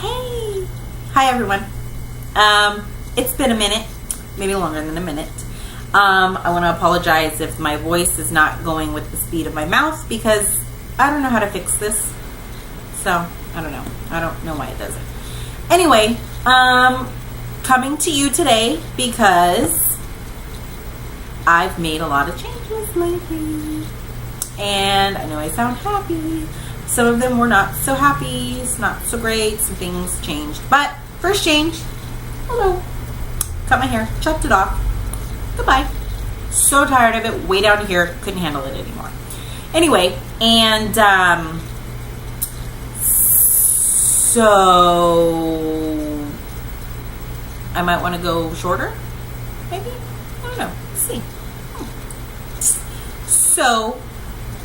Hey! Hi everyone. It's been a minute, maybe longer than a minute. I want to apologize if my voice is not going with the speed of my mouth because I don't know how to fix this. So, I don't know. I don't know why it doesn't. Anyway, coming to you today because I've made a lot of changes lately. And I know I sound happy. Some of them were not so happy, it's not so great, some things changed. But first change, hello. Cut my hair, chopped it off. Goodbye. So tired of it, way down here, couldn't handle it anymore. Anyway, and so I might want to go shorter, maybe? I don't know. Let's see. So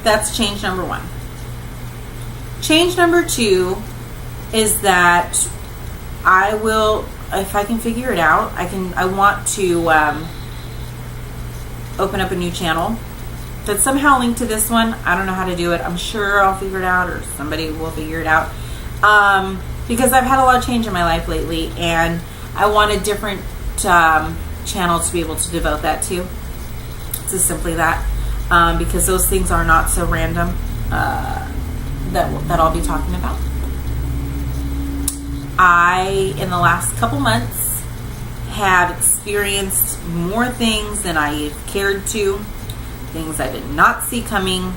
that's change number one. Change number two is that I will, if I can figure it out, I want to open up a new channel that's somehow linked to this one. I don't know how to do it. I'm sure I'll figure it out, or somebody will figure it out. Because I've had a lot of change in my life lately, and I want a different channel to be able to devote that to. It's just simply that. Because those things are not so random. That I'll be talking about. I, in the last couple months, have experienced more things than I cared to, things I did not see coming,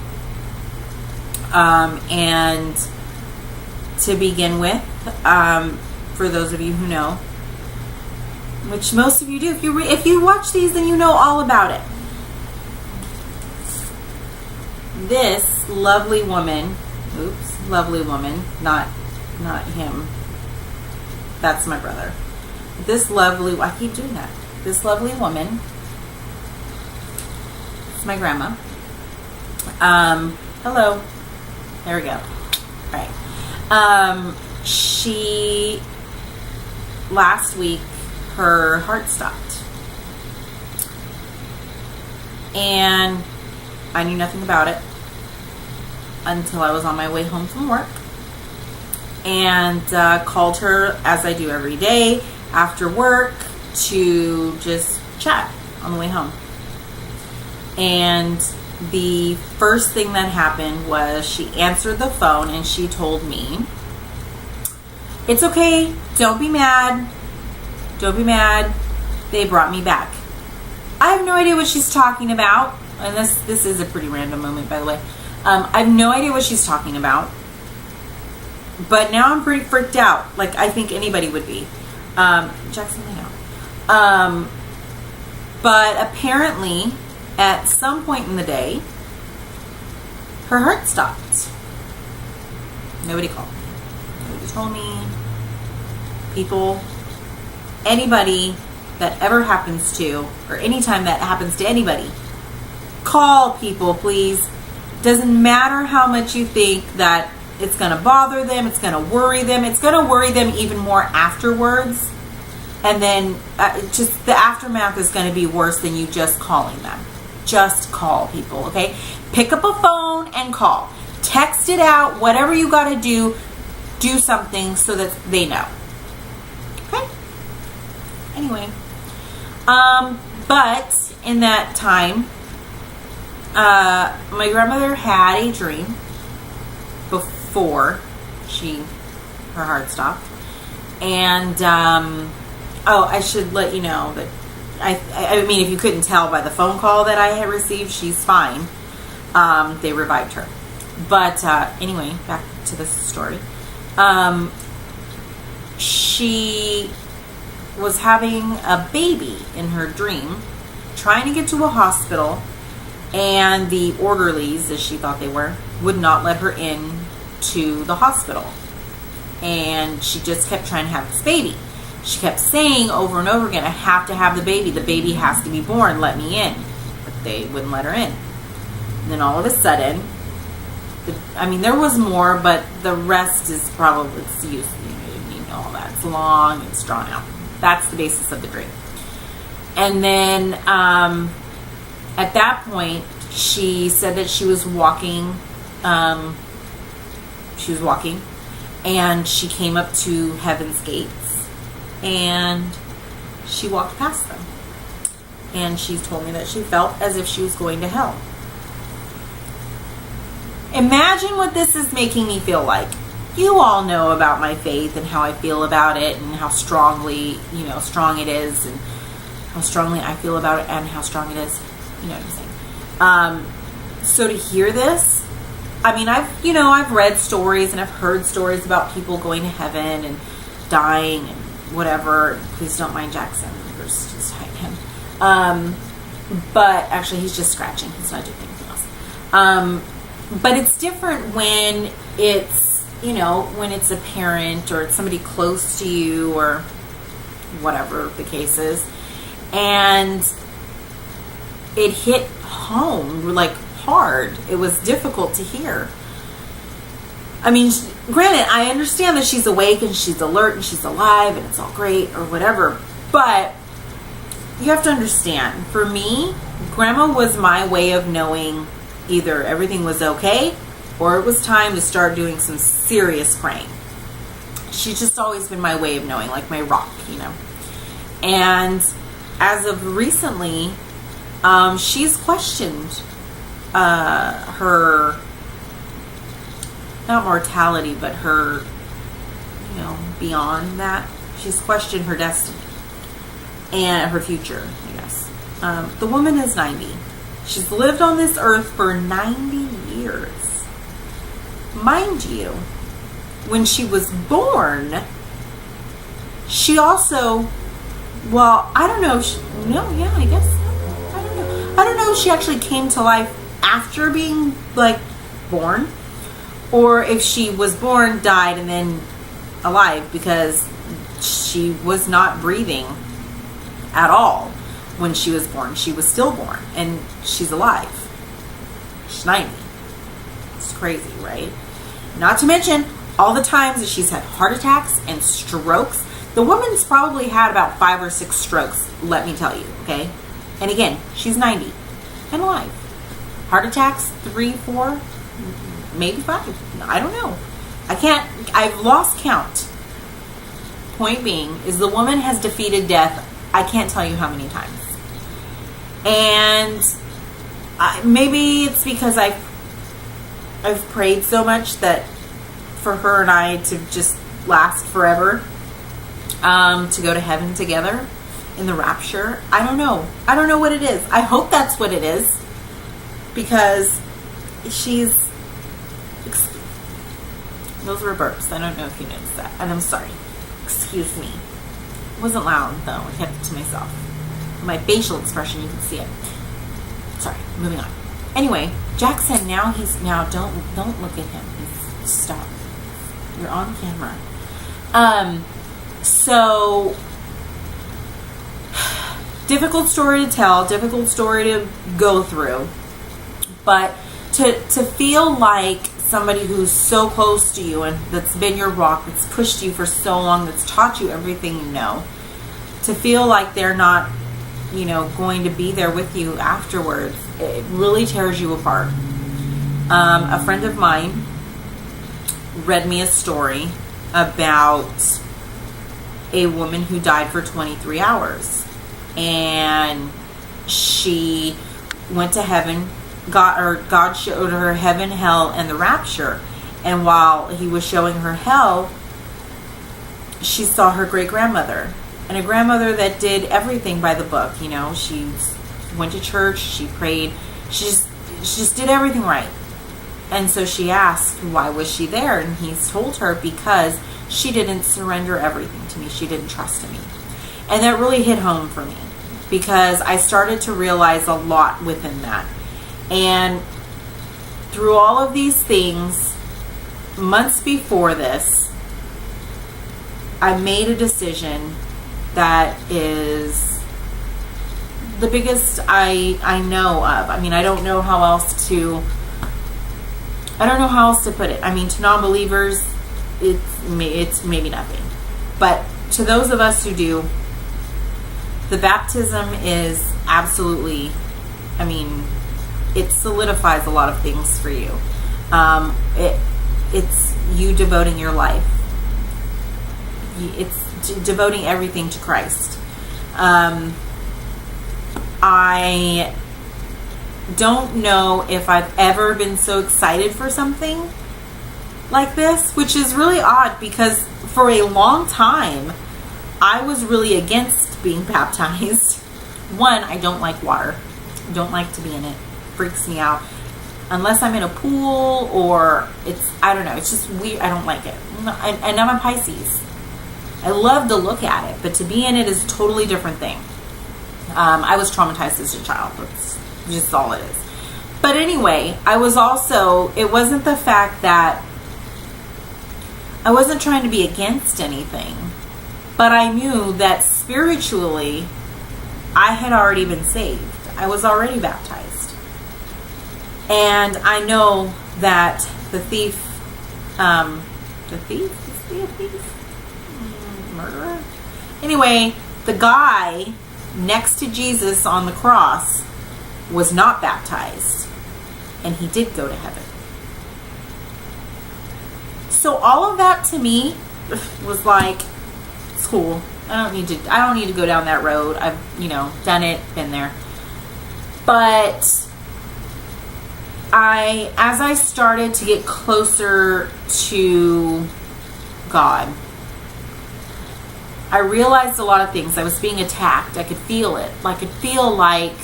and to begin with, for those of you who know, which most of you do, if you watch these, then you know all about it. This lovely woman, not him. That's my brother. I keep doing that. This lovely woman, it's my grandma. Hello. There we go. All right. She, last week, her heart stopped. And I knew nothing about it until I was on my way home from work, and called her, as I do every day after work, to just chat on the way home. And the first thing that happened was she answered the phone and she told me, "It's okay, don't be mad, they brought me back." I have no idea what she's talking about, and this is a pretty random moment, by the way. I have no idea what she's talking about, but now I'm pretty freaked out, like I think anybody would be. Jackson, I know. But apparently, at some point in the day, her heart stopped. Nobody called. Nobody told me. People, anybody that ever happens to, or anytime that happens to anybody, call people, please. Doesn't matter how much you think that it's going to bother them, it's going to worry them. It's going to worry them even more afterwards. And then just the aftermath is going to be worse than you just calling them. Just call people, okay? Pick up a phone and call. Text it out, whatever you got to do something so that they know. Okay? Anyway. But in that time, my grandmother had a dream before her heart stopped, and I should let you know that I mean, if you couldn't tell by the phone call that I had received, she's fine. They revived her, but anyway, back to the story. She was having a baby in her dream, trying to get to a hospital. And the orderlies, as she thought they were, would not let her in to the hospital. And she just kept trying to have this baby. She kept saying over and over again, "I have to have the baby. The baby has to be born. Let me in." But they wouldn't let her in. And then all of a sudden, there was more, but the rest is probably, it's used, you know all that. It's long, it's drawn out. That's the basis of the dream. And then, at that point, she said that she was walking, And she came up to heaven's gates and she walked past them. And she told me that she felt as if she was going to hell. Imagine what this is making me feel like. You all know about my faith and how I feel about it and how strongly, strong it is and how strongly I feel about it and how strong it is. You know what I'm saying? So to hear this, I mean, I've read stories and I've heard stories about people going to heaven and dying and whatever. Please don't mind Jackson. There's just hide him. But actually, he's just scratching. He's not doing anything else. But it's different when it's, when it's a parent or it's somebody close to you or whatever the case is. And it hit home, like, hard. It was difficult to hear. I mean, granted, I understand that she's awake and she's alert and she's alive and it's all great or whatever, but you have to understand, for me, Grandma was my way of knowing either everything was okay or it was time to start doing some serious praying. She's just always been my way of knowing, like my rock, And as of recently, she's questioned her, not mortality, but her, beyond that. She's questioned her destiny and her future, I guess. The woman is 90. She's lived on this earth for 90 years. Mind you, when she was born, she also, I don't know. I guess. I don't know. I don't know if she actually came to life after being, born, or if she was born, died, and then alive, because she was not breathing at all when she was born. She was stillborn, and she's alive. She's 90. It's crazy, right? Not to mention all the times that she's had heart attacks and strokes. The woman's probably had about 5 or 6 strokes, let me tell you, okay? And again, she's 90 and alive. Heart attacks, 3, 4, maybe 5. I don't know. I've lost count. Point being is the woman has defeated death, I can't tell you how many times. And maybe it's because I've prayed so much that for her and I to just last forever, to go to heaven together in the rapture. I don't know. I don't know what it is. I hope that's what it is, because those were burps. I don't know if you noticed that. And I'm sorry. Excuse me. It wasn't loud, though. I kept it to myself. My facial expression, you can see it. Sorry. Moving on. Anyway, Jackson, don't look at him. Stop. You're on camera. So, difficult story to tell, difficult story to go through, but to feel like somebody who's so close to you and that's been your rock, that's pushed you for so long, that's taught you everything you know, to feel like they're not, going to be there with you afterwards, it really tears you apart. A friend of mine read me a story about a woman who died for 23 hours, and she went to heaven. God showed her heaven, hell, and the rapture. And while he was showing her hell, she saw her great-grandmother, and a grandmother that did everything by the book. She went to church, she prayed, she just did everything right. And so she asked, why was she there? And he's told her, because she didn't surrender everything to me. She didn't trust in me. And that really hit home for me, because I started to realize a lot within that. And through all of these things, months before this, I made a decision that is the biggest I know of. I mean, I don't know how else to put it. I mean, to non-believers, it's maybe nothing. But to those of us who do, the baptism is absolutely, it solidifies a lot of things for you. it's you devoting your life. It's devoting everything to Christ. I don't know if I've ever been so excited for something like this, which is really odd because for a long time I was really against being baptized. One, I don't like water. I don't like to be in it. It freaks me out. Unless I'm in a pool or I don't know, it's just weird. I don't like it. And I'm a Pisces. I love to look at it, but to be in it is a totally different thing. I was traumatized as a child. That's just all it is. But anyway, it wasn't the fact that I wasn't trying to be against anything, but I knew that spiritually, I had already been saved. I was already baptized. And I know that the thief, is he a thief? Murderer? Anyway, the guy next to Jesus on the cross was not baptized, and he did go to heaven. So all of that to me was like, it's cool. I don't need to go down that road. I've, done it, been there. But as I started to get closer to God, I realized a lot of things. I was being attacked. I could feel it. I could feel like,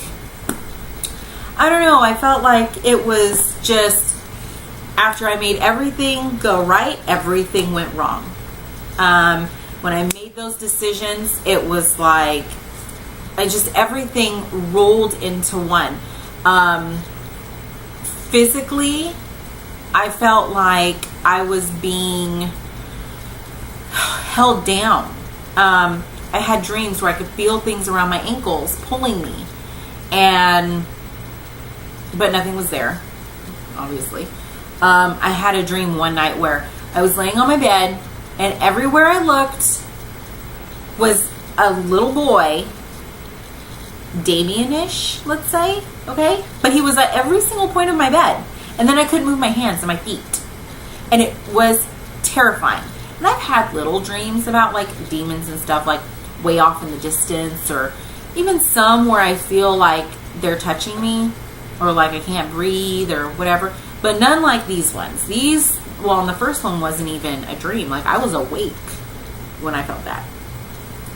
I don't know, I felt like it was just, after I made everything go right, everything went wrong. When I made those decisions, it was like, everything rolled into one. Physically, I felt like I was being held down. I had dreams where I could feel things around my ankles pulling me, but nothing was there, obviously. I had a dream one night where I was laying on my bed, and everywhere I looked was a little boy, Damien-ish, let's say, okay? But he was at every single point of my bed, and then I couldn't move my hands and my feet, and it was terrifying. And I've had little dreams about like demons and stuff, like way off in the distance, or even some where I feel like they're touching me, or like I can't breathe or whatever, but none like these ones. And the first one wasn't even a dream. Like, I was awake when I felt that.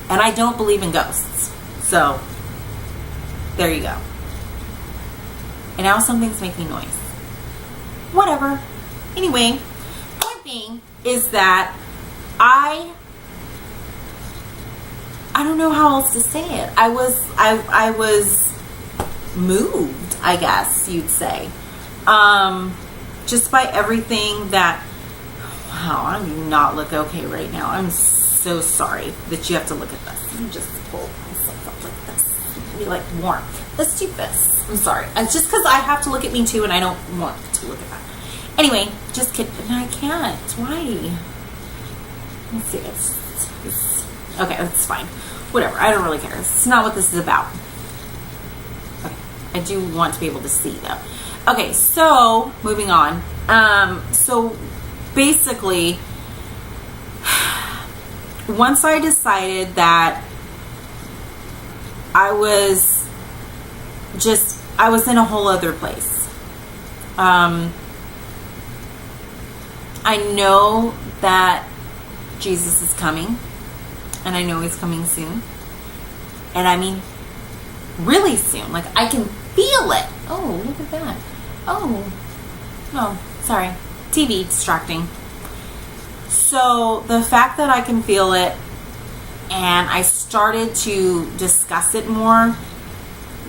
And I don't believe in ghosts. So, there you go. And now something's making noise. Whatever. Anyway, point being is that I don't know how else to say it. I was moved, I guess you'd say. Just by everything that, wow, I do not look okay right now. I'm so sorry that you have to look at this. Let me just pull myself up like this. Be like warm. Let's do this. I'm sorry. It's just because I have to look at me too, and I don't want to look at that. Anyway, just kidding. I can't. Why? Let's see. Okay, that's fine. Whatever. I don't really care. It's not what this is about. Okay. I do want to be able to see, though. Okay, so moving on. So basically, once I decided that I was in a whole other place. I know that Jesus is coming, and I know he's coming soon. And I mean, really soon. Like, I can feel it. Oh, look at that. Oh, no, sorry. TV distracting. So the fact that I can feel it, and I started to discuss it more,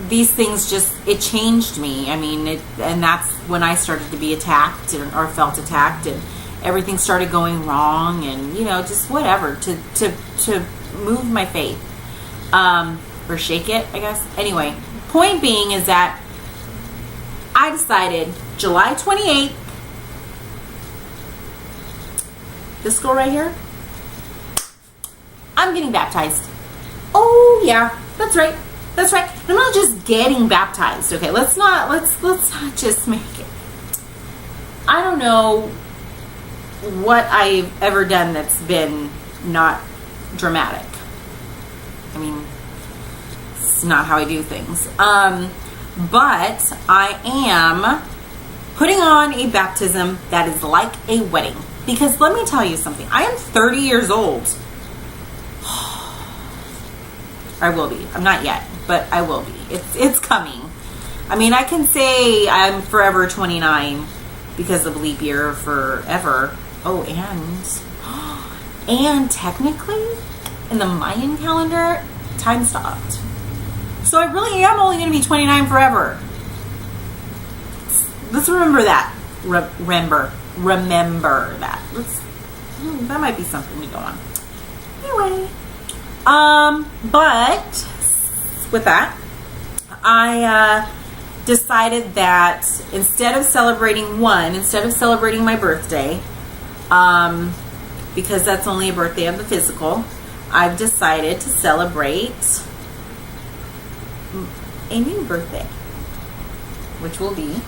these things it changed me. I mean, and that's when I started to be attacked or felt attacked, and everything started going wrong, and just whatever to move my faith, or shake it, I guess. Anyway, point being is that I decided July 28th, this girl right here, I'm getting baptized. Oh yeah, that's right. That's right. I'm not just getting baptized. Okay, let's not just make it. I don't know what I've ever done that's been not dramatic. I mean, it's not how I do things. But I am putting on a baptism that is like a wedding. Because let me tell you something. I am 30 years old. I will be. I'm not yet, but I will be. It's coming. I mean, I can say I'm forever 29 because of leap year forever. Oh, and technically, in the Mayan calendar, time stopped. So I really am only going to be 29 forever. Let's remember that. Remember that. That might be something to go on. Anyway, but with that, I decided that instead of celebrating my birthday, because that's only a birthday of the physical, I've decided to celebrate a new birthday, which will be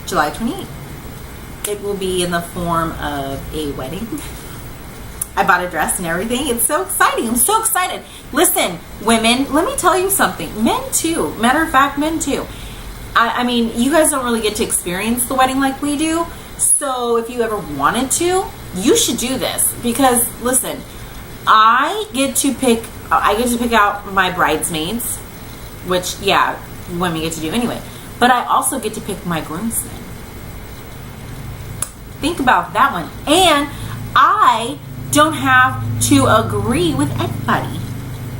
July 28th. It will be in the form of a wedding. I bought a dress and everything. It's so exciting. I'm so excited. Listen, women, let me tell you something. Men too. Matter of fact, men too. I mean, you guys don't really get to experience the wedding like we do. So if you ever wanted to, you should do this. Because listen, I get to pick out my bridesmaids, which, yeah, women get to do anyway. But I also get to pick my groomsmen. Think about that one. And I don't have to agree with anybody.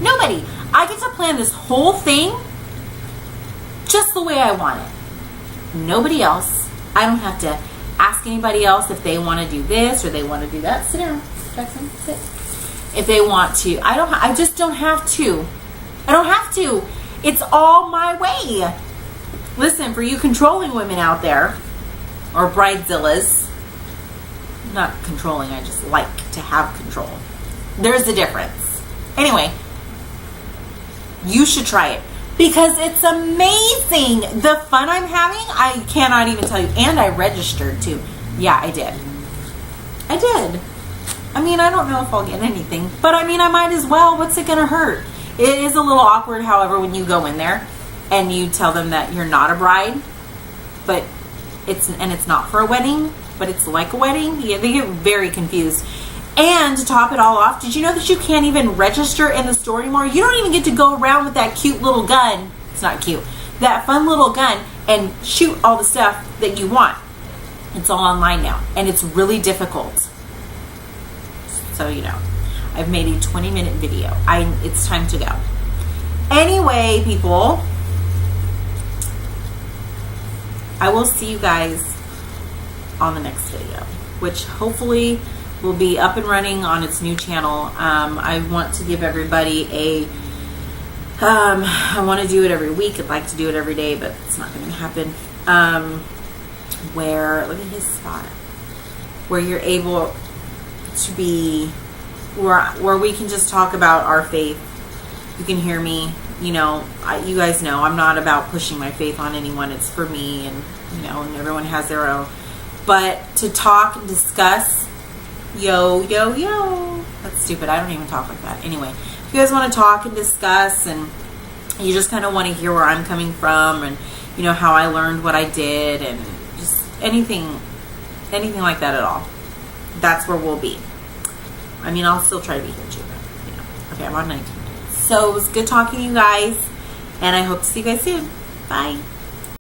Nobody. I get to plan this whole thing just the way I want it. Nobody else. I don't have to ask anybody else if they want to do this or they want to do that. Sit down, Jackson. Sit. If they want to. I just don't have to. I don't have to. It's all my way. Listen, for you controlling women out there, or bridezillas, not controlling, I just like to have control. There's a difference. Anyway, you should try it because it's amazing. The fun I'm having, I cannot even tell you. And I registered too. Yeah, I did. I mean, I don't know if I'll get anything, but I mean, I might as well. What's it gonna hurt? It is a little awkward, however, when you go in there and you tell them that you're not a bride, but it's not for a wedding, but it's like a wedding. Yeah, they get very confused. And to top it all off, did you know that you can't even register in the store anymore? You don't even get to go around with that cute little gun. It's not cute. That fun little gun and shoot all the stuff that you want. It's all online now. And it's really difficult. So, you know, I've made a 20-minute video. It's time to go. Anyway, people, I will see you guys on the next video, which hopefully will be up and running on its new channel. I want to give everybody I want to do it every week. I'd like to do it every day, but it's not going to happen. Where, look at his spot, where you're able to be, where we can just talk about our faith. You can hear me. You know, you guys know I'm not about pushing my faith on anyone. It's for me, and you know, and everyone has their own. But to talk and discuss, yo, that's stupid. I don't even talk like that. Anyway, if you guys want to talk and discuss, and you just kind of want to hear where I'm coming from, and you know how I learned what I did, and just anything like that at all, that's where we'll be. I mean, I'll still try to be here too, but you know. Okay, I'm on 19 minutes. So it was good talking to you guys, and I hope to see you guys soon. Bye.